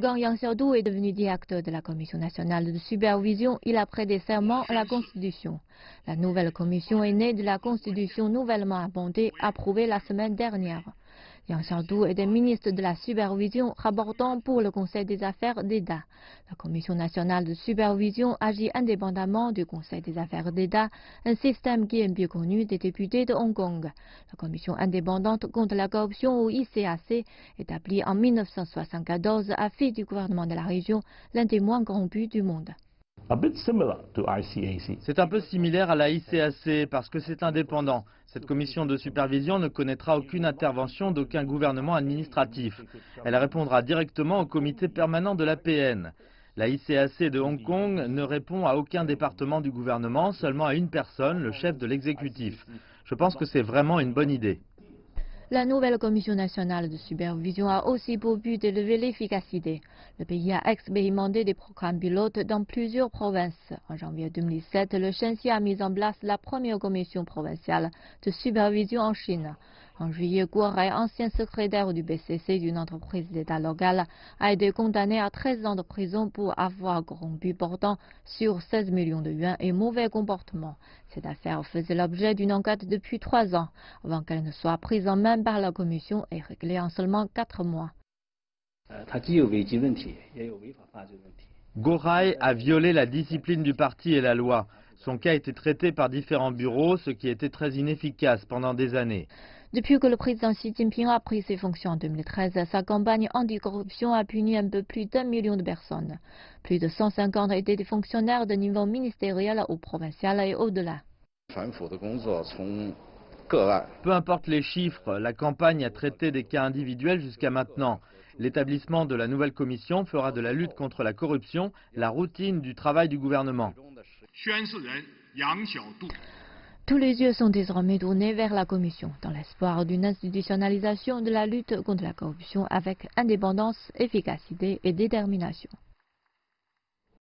Quand Yang Xiaodou est devenu directeur de la Commission nationale de supervision, il a prêté serment à la Constitution. La nouvelle commission est née de la Constitution nouvellement amendée, approuvée la semaine dernière. Yang Xiaodou était ministre de la supervision, rapportant pour le Conseil des affaires d'État. La Commission nationale de supervision agit indépendamment du Conseil des affaires d'État, un système qui est bien connu des députés de Hong Kong. La Commission indépendante contre la corruption ou ICAC, établie en 1974, a fait du gouvernement de la région l'un des moins corrompus du monde. C'est un peu similaire à la ICAC parce que c'est indépendant. Cette commission de supervision ne connaîtra aucune intervention d'aucun gouvernement administratif. Elle répondra directement au comité permanent de l'APN. La ICAC de Hong Kong ne répond à aucun département du gouvernement, seulement à une personne, le chef de l'exécutif. Je pense que c'est vraiment une bonne idée. La nouvelle Commission nationale de supervision a aussi pour but d'élever l'efficacité. Le pays a expérimenté des programmes pilotes dans plusieurs provinces. En janvier 2007, le Shenxi a mis en place la première commission provinciale de supervision en Chine. En juillet, Guo Rai, ancien secrétaire du BCC d'une entreprise d'État locale, a été condamné à 13 ans de prison pour avoir corrompu portant sur 16 millions de yuans et mauvais comportement. Cette affaire faisait l'objet d'une enquête depuis 3 ans, avant qu'elle ne soit prise en main par la commission et réglée en seulement 4 mois. Guo Rai a violé la discipline du parti et la loi. Son cas a été traité par différents bureaux, ce qui était très inefficace pendant des années. Depuis que le président Xi Jinping a pris ses fonctions en 2013, sa campagne anticorruption a puni un peu plus d'1 million de personnes. Plus de 150 étaient des fonctionnaires de niveau ministériel ou provincial et au-delà. Peu importe les chiffres, la campagne a traité des cas individuels jusqu'à maintenant. L'établissement de la nouvelle commission fera de la lutte contre la corruption la routine du travail du gouvernement. Tous les yeux sont désormais tournés vers la Commission, dans l'espoir d'une institutionnalisation de la lutte contre la corruption avec indépendance, efficacité et détermination.